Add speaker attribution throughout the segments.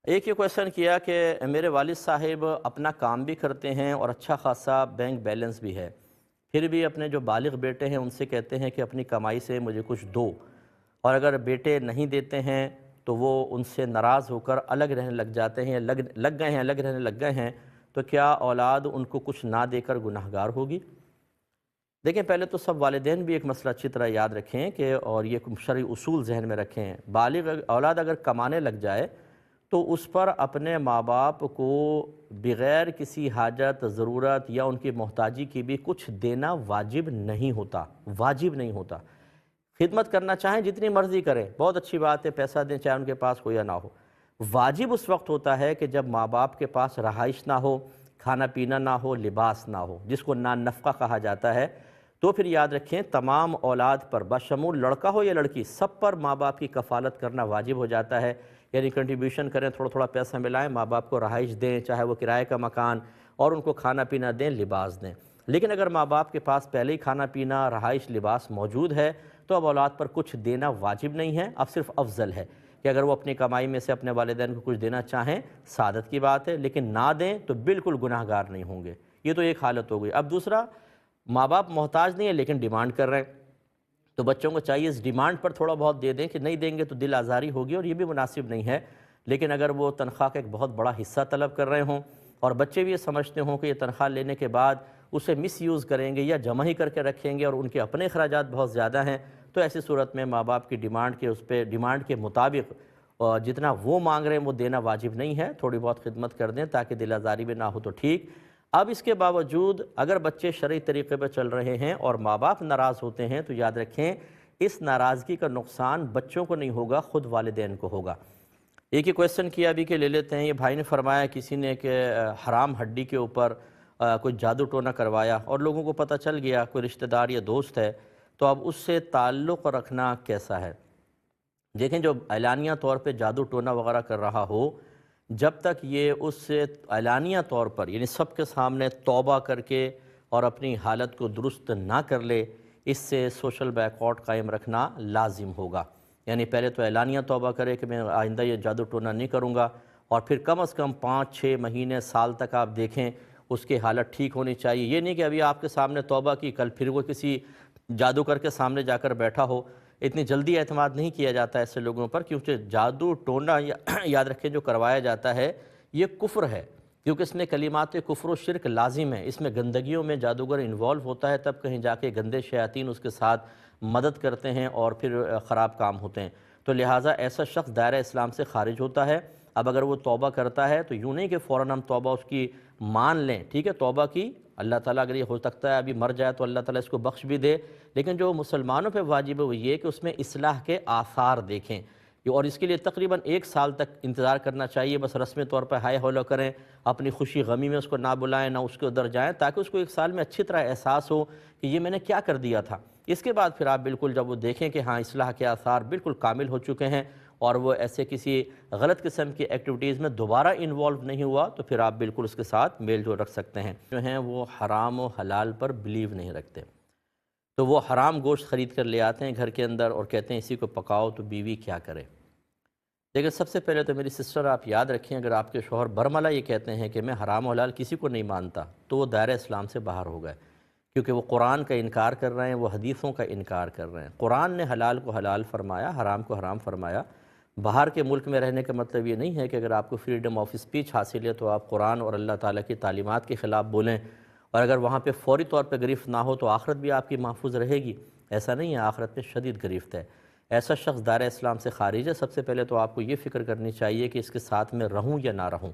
Speaker 1: ایک یہ کویشچن کیا کہ میرے والد صاحب اپنا کام بھی کرتے ہیں اور اچھا خاصا بینک بیلنس بھی ہے، پھر بھی اپنے جو بالغ بیٹے ہیں ان سے کہتے ہیں کہ اپنی کمائی سے مجھے کچھ دو، اور اگر بیٹے نہیں دیتے ہیں تو وہ ان سے ناراض ہو کر الگ رہنے لگ جاتے ہیں، لگ گئے ہیں الگ رہنے لگ گئے ہیں، تو کیا اولاد ان کو کچھ نہ دے کر گناہگار ہوگی؟ دیکھیں، پہلے تو سب والدین بھی ایک مسئلہ اچھی طرح یاد رکھیں کہ اور یہ شرعی اصول ذہن میں رکھیں، بالغ اولاد اگر کمانے لگ جائے تو اس پر اپنے ماں باپ کو بغیر کسی حاجت ضرورت یا ان کی محتاجی کی بھی کچھ دینا واجب نہیں ہوتا، واجب نہیں ہوتا۔ خدمت کرنا چاہیں جتنی مرضی کریں، بہت اچھی بات ہے، پیسہ دیں چاہے ان کے پاس ہو یا نہ ہو۔ واجب اس وقت ہوتا ہے کہ جب ماں باپ کے پاس رہائش نہ ہو، کھانا پینا نہ ہو، لباس نہ ہو، جس کو نان نفقہ کہا جاتا ہے۔ تو پھر یاد رکھیں تمام اولاد پر بشمول لڑکا ہو یا لڑکی سب پر ماں باپ کی کفالت کرنا واجب ہو جاتا ہے، یعنی کنٹریبیوشن کریں، تھوڑا تھوڑا پیسہ ملائیں، ماں باپ کو رہائش دیں چاہے وہ کرائے کا مکان، اور ان کو کھانا پینا دیں، لباس دیں۔ لیکن اگر ماں باپ کے پاس پہلے ہی کھانا پینا، رہائش، لباس موجود ہے تو اب اولاد پر کچھ دینا واجب نہیں ہے، اب صرف افضل ہے کہ اگر وہ اپنی کمائی میں سے اپنے والدین کو کچھ دینا چاہیں، سعادت کی بات ہے، لیکن نہ دیں تو بالکل گناہگار نہیں ہوں گے۔ یہ تو ایک حالت ہو گئی۔ اب دوسرا، ماں باپ محتاج نہیں ہے لیکن ڈیمانڈ کر رہے ہیں، تو بچوں کو چاہیے اس ڈیمانڈ پر تھوڑا بہت دے دیں، کہ نہیں دیں گے تو دل آزاری ہوگی اور یہ بھی مناسب نہیں ہے۔ لیکن اگر وہ تنخواہ کا ایک بہت بڑا حصہ طلب کر رہے ہوں اور بچے بھی یہ سمجھتے ہوں کہ یہ تنخواہ لینے کے بعد اسے مس یوز کریں گے یا جمع ہی کر کے رکھیں گے اور ان کے اپنے اخراجات بہت زیادہ ہیں، تو ایسی صورت میں ماں باپ کی ڈیمانڈ کے اس پہ ڈیمانڈ کے مطابق جتنا وہ مانگ رہے ہیں وہ دینا واجب نہیں ہے، تھوڑی بہت خدمت کر دیں تاکہ دل آزاری بھی نہ ہو تو ٹھیک۔ اب اس کے باوجود اگر بچے شرعی طریقے پہ چل رہے ہیں اور ماں باپ ناراض ہوتے ہیں تو یاد رکھیں اس ناراضگی کا نقصان بچوں کو نہیں ہوگا، خود والدین کو ہوگا۔ ایک ہی کویشچن کیا ابھی کہ لے لیتے ہیں، یہ بھائی نے فرمایا کسی نے کہ حرام ہڈی کے اوپر کوئی جادو ٹونا کروایا اور لوگوں کو پتہ چل گیا، کوئی رشتہ دار یا دوست ہے، تو اب اس سے تعلق رکھنا کیسا ہے؟ دیکھیں، جو اعلانیہ طور پہ جادو ٹونا وغیرہ کر رہا ہو، جب تک یہ اس سے اعلانیہ طور پر یعنی سب کے سامنے توبہ کر کے اور اپنی حالت کو درست نہ کر لے، اس سے سوشل بیکورڈ قائم رکھنا لازم ہوگا۔ یعنی پہلے تو اعلانیہ توبہ کرے کہ میں آئندہ یہ جادو ٹونا نہیں کروں گا، اور پھر کم از کم 5-6 مہینے سال تک آپ دیکھیں اس کی حالت ٹھیک ہونی چاہیے۔ یہ نہیں کہ ابھی آپ کے سامنے توبہ کی، کل پھر وہ کسی جادوگر کے سامنے جا کر بیٹھا ہو۔ اتنی جلدی اعتماد نہیں کیا جاتا ایسے لوگوں پر، کیونکہ جادو ٹونا یاد رکھیں جو کروایا جاتا ہے یہ کفر ہے، کیونکہ اس میں کلمات کفر و شرک لازم ہے، اس میں گندگیوں میں جادوگر انوالو ہوتا ہے، تب کہیں جا کے گندے شیاطین اس کے ساتھ مدد کرتے ہیں اور پھر خراب کام ہوتے ہیں۔ تو لہٰذا ایسا شخص دائرہ اسلام سے خارج ہوتا ہے۔ اب اگر وہ توبہ کرتا ہے تو یوں نہیں کہ فوراً ہم توبہ اس کی مان لیں، ٹھیک ہے توبہ کی، اللہ تعالیٰ اگر یہ ہو سکتا ہے ابھی مر جائے تو اللہ تعالیٰ اس کو بخش بھی دے، لیکن جو مسلمانوں پہ واجب ہے وہ یہ کہ اس میں اصلاح کے آثار دیکھیں، اور اس کے لیے تقریباً 1 سال تک انتظار کرنا چاہیے۔ بس رسمی طور پر ہائے ہولو کریں، اپنی خوشی غمی میں اس کو نہ بلائیں، نہ اس کے ادھر جائیں، تاکہ اس کو 1 سال میں اچھی طرح احساس ہو کہ یہ میں نے کیا کر دیا تھا۔ اس کے بعد پھر آپ بالکل جب وہ دیکھیں کہ ہاں اصلاح کے آثار بالکل کامل ہو چکے ہیں اور وہ ایسے کسی غلط قسم کی ایکٹیویٹیز میں دوبارہ انوالو نہیں ہوا، تو پھر آپ بالکل اس کے ساتھ میل جول رکھ سکتے ہیں۔ جو ہیں وہ حرام و حلال پر بلیو نہیں رکھتے، تو وہ حرام گوشت خرید کر لے آتے ہیں گھر کے اندر اور کہتے ہیں اسی کو پکاؤ، تو بیوی کیا کرے؟ لیکن سب سے پہلے تو میری سسٹر آپ یاد رکھیں، اگر آپ کے شوہر برملا یہ کہتے ہیں کہ میں حرام و حلال کسی کو نہیں مانتا، تو وہ دائرہ اسلام سے باہر ہو گئے، کیونکہ وہ قرآن کا انکار کر رہے ہیں، وہ حدیثوں کا انکار کر رہے ہیں۔ قرآن نے حلال کو حلال فرمایا، حرام کو حرام فرمایا۔ باہر کے ملک میں رہنے کا مطلب یہ نہیں ہے کہ اگر آپ کو فریڈم آف اسپیچ حاصل ہے تو آپ قرآن اور اللہ تعالیٰ کی تعلیمات کے خلاف بولیں، اور اگر وہاں پہ فوری طور پہ گرفت نہ ہو تو آخرت بھی آپ کی محفوظ رہے گی۔ ایسا نہیں ہے، آخرت میں شدید گرفت ہے۔ ایسا شخص دائرہ اسلام سے خارج ہے۔ سب سے پہلے تو آپ کو یہ فکر کرنی چاہیے کہ اس کے ساتھ میں رہوں یا نہ رہوں۔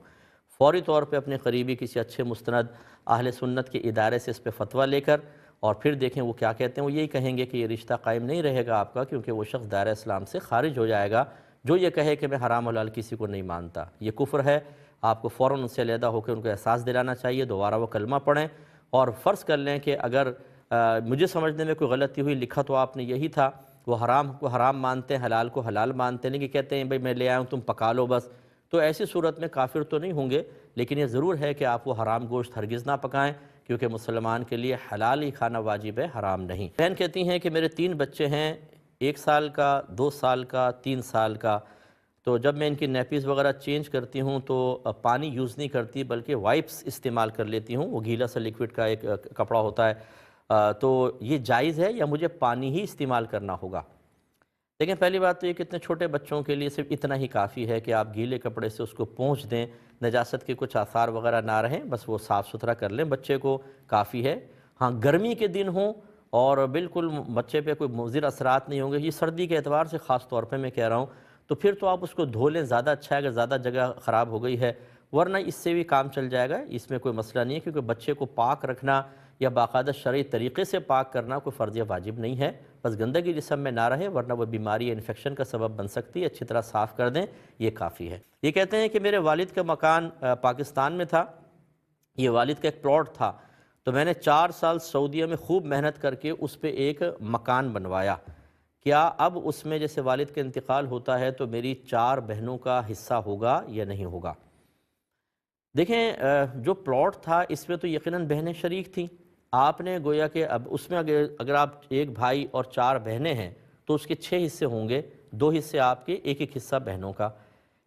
Speaker 1: فوری طور پہ اپنے قریبی کسی اچھے مستند اہل سنت کے ادارے سے اس پہ فتویٰ لے کر اور پھر دیکھیں وہ کیا کہتے ہیں۔ وہ یہی کہیں گے کہ یہ رشتہ قائم نہیں رہے گا آپ کا، کیونکہ وہ شخص دائرہ اسلام سے خارج ہو جائے گا جو یہ کہے کہ میں حرام حلال کسی کو نہیں مانتا، یہ کفر ہے۔ آپ کو فوراً ان سے علیحدہ ہو کے ان کو احساس دلانا چاہیے، دوبارہ وہ کلمہ پڑھیں اور فرض کر لیں کہ اگر مجھے سمجھنے میں کوئی غلطی ہوئی، لکھا تو آپ نے یہی تھا، وہ حرام کو حرام مانتے ہیں، حلال کو حلال مانتے ہیں، لیکن کہتے ہیں بھئی میں لے آیا ہوں تم پکا لو بس، تو ایسی صورت میں کافر تو نہیں ہوں گے، لیکن یہ ضرور ہے کہ آپ وہ حرام گوشت ہرگز نہ پکائیں، کیونکہ مسلمان کے لیے حلال ہی کھانا واجب ہے، حرام نہیں۔ بہن کہتی ہیں کہ میرے 3 بچے ہیں، 1 سال کا، 2 سال کا، 3 سال کا، تو جب میں ان کی نیپیز وغیرہ چینج کرتی ہوں تو پانی یوز نہیں کرتی بلکہ وائپس استعمال کر لیتی ہوں، وہ گیلا سا لیکوڈ کا ایک کپڑا ہوتا ہے۔ تو یہ جائز ہے یا مجھے پانی ہی استعمال کرنا ہوگا؟ دیکھیں، پہلی بات تو یہ کہ اتنے چھوٹے بچوں کے لیے صرف اتنا ہی کافی ہے کہ آپ گیلے کپڑے سے اس کو پونچھ دیں، نجاست کے کچھ آثار وغیرہ نہ رہیں، بس وہ صاف ستھرا کر لیں بچے کو، کافی ہے۔ ہاں، گرمی کے دن ہوں اور بالکل بچے پہ کوئی مضر اثرات نہیں ہوں گے، یہ سردی کے اعتبار سے خاص طور پہ میں کہہ رہا ہوں، تو پھر تو آپ اس کو دھو لیں، زیادہ اچھا ہے اگر زیادہ جگہ خراب ہو گئی ہے، ورنہ اس سے بھی کام چل جائے گا، اس میں کوئی مسئلہ نہیں ہے، کیونکہ بچے کو پاک رکھنا یا باقاعدہ شرعی طریقے سے پاک کرنا کوئی فرض یا واجب نہیں ہے، بس گندگی جسم میں نہ رہے، ورنہ وہ بیماری یا انفیکشن کا سبب بن سکتی ہے، اچھی طرح صاف کر دیں، یہ کافی ہے۔ یہ کہتے ہیں کہ میرے والد کا مکان پاکستان میں تھا، یہ والد کا ایک پلاٹ تھا، تو میں نے 4 سال سعودیہ میں خوب محنت کر کے اس پہ ایک مکان بنوایا، کیا اب اس میں جیسے والد کا انتقال ہوتا ہے تو میری 4 بہنوں کا حصہ ہوگا یا نہیں ہوگا؟ دیکھیں، جو پلاٹ تھا اس میں تو یقیناً بہنیں شریک تھیں، آپ نے گویا کہ اب اس میں اگر آپ ایک بھائی اور 4 بہنیں ہیں تو اس کے 6 حصے ہوں گے، 2 حصے آپ کے، ایک حصہ بہنوں کا،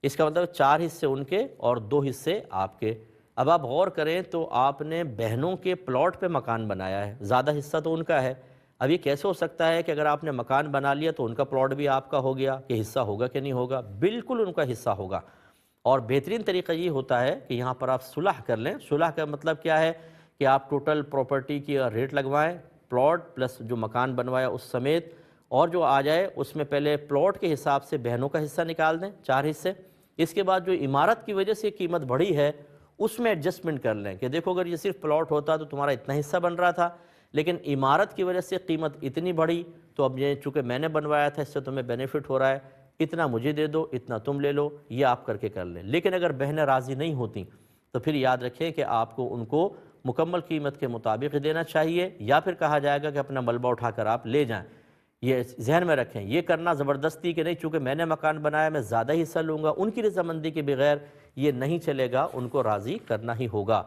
Speaker 1: اس کا مطلب 4 حصے ان کے اور 2 حصے آپ کے۔ اب آپ غور کریں تو آپ نے بہنوں کے پلاٹ پہ مکان بنایا ہے، زیادہ حصہ تو ان کا ہے، اب یہ کیسے ہو سکتا ہے کہ اگر آپ نے مکان بنا لیا تو ان کا پلاٹ بھی آپ کا ہو گیا، کہ حصہ ہوگا کہ نہیں ہوگا؟ بالکل ان کا حصہ ہوگا، اور بہترین طریقہ یہ ہوتا ہے کہ یہاں پر آپ صلح کر لیں۔ صلح کا مطلب کیا ہے کہ آپ ٹوٹل پراپرٹی کی ریٹ لگوائیں، پلاٹ پلس جو مکان بنوایا اس سمیت، اور جو آ جائے اس میں پہلے پلاٹ کے حساب سے بہنوں کا حصہ نکال دیں، 4 حصے، اس کے بعد جو عمارت کی وجہ سے قیمت بڑھی ہے اس میں ایڈجسٹمنٹ کر لیں کہ دیکھو اگر یہ صرف پلاٹ ہوتا تو تمہارا اتنا حصہ بن رہا تھا، لیکن عمارت کی وجہ سے قیمت اتنی بڑھی تو اب یہ چونکہ میں نے بنوایا تھا اس سے تمہیں بینیفٹ ہو رہا ہے، اتنا مجھے دے دو، اتنا تم لے لو، یہ آپ کر کے کر لیں۔ لیکن اگر بہنیں راضی نہیں ہوتیں تو پھر یاد رکھیں کہ آپ کو ان کو مکمل قیمت کے مطابق دینا چاہیے، یا پھر کہا جائے گا کہ اپنا ملبہ اٹھا کر آپ لے جائیں۔ یہ ذہن میں رکھیں، یہ کرنا زبردستی کہ نہیں چونکہ میں نے مکان بنایا میں زیادہ حصہ لوں گا، ان کی رضامندی کے بغیر یہ نہیں چلے گا، ان کو راضی کرنا ہی ہوگا۔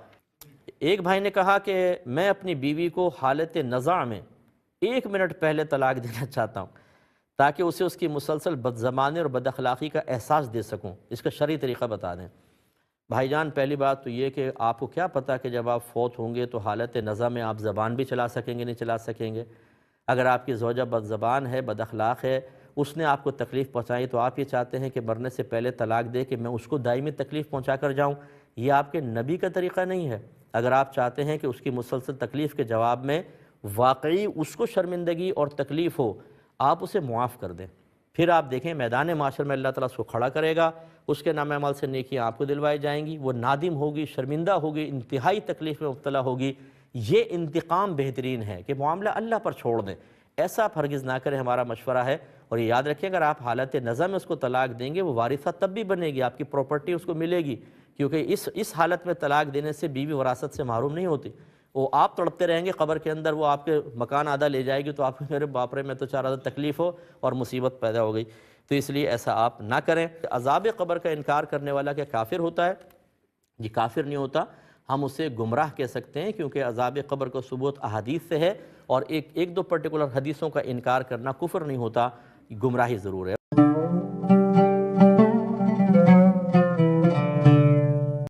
Speaker 1: ایک بھائی نے کہا کہ میں اپنی بیوی کو حالت نزاع میں 1 منٹ پہلے طلاق دینا چاہتا ہوں تاکہ اسے اس کی مسلسل بدزبانی اور بد اخلاقی کا احساس دے سکوں، اس کا شرعی طریقہ بتا دیں۔ بھائی جان، پہلی بات تو یہ کہ آپ کو کیا پتہ کہ جب آپ فوت ہوں گے تو حالت نزاع میں آپ زبان بھی چلا سکیں گے نہیں چلا سکیں گے؟ اگر آپ کی زوجہ بد زبان ہے، بد اخلاق ہے، اس نے آپ کو تکلیف پہنچائی تو آپ یہ چاہتے ہیں کہ مرنے سے پہلے طلاق دے کہ میں اس کو دائمی تکلیف پہنچا کر جاؤں؟ یہ آپ کے نبی کا طریقہ نہیں ہے۔ اگر آپ چاہتے ہیں کہ اس کی مسلسل تکلیف کے جواب میں واقعی اس کو شرمندگی اور تکلیف ہو، آپ اسے معاف کر دیں، پھر آپ دیکھیں میدان معاشر میں اللہ تعالیٰ اس کو کھڑا کرے گا، اس کے نام عمل سے نیکیاں آپ کو دلوائی جائیں گی، وہ نادم ہوگی، شرمندہ ہوگی، انتہائی تکلیف میں مبتلا ہوگی۔ یہ انتقام بہترین ہے کہ معاملہ اللہ پر چھوڑ دیں، ایسا آپ ہرگز نہ کریں، ہمارا مشورہ ہے۔ اور یہ یاد رکھیں اگر آپ حالت نزع میں اس کو طلاق دیں گے وہ وارثہ تب بھی بنے گی، آپ کی پراپرٹی اس کو ملے گی، کیونکہ اس حالت میں طلاق دینے سے بیوی وراثت سے محروم نہیں ہوتی۔ وہ آپ تڑپتے رہیں گے قبر کے اندر، وہ آپ کے مکان آدھا لے جائے گی تو آپ میرے باپ رے میں تو چاہ رہا تھا تکلیف ہو اور مصیبت پیدا ہو گئی، تو اس لیے ایسا آپ نہ کریں۔ عذاب قبر کا انکار کرنے والا کیا کافر ہوتا ہے؟ یہ کافر نہیں ہوتا، ہم اسے گمراہ کہہ سکتے ہیں، کیونکہ عذاب قبر کا ثبوت احادیث سے ہے، اور ایک دو پرٹیکولر حدیثوں کا انکار کرنا کفر نہیں ہوتا، گمراہی ضرور ہے۔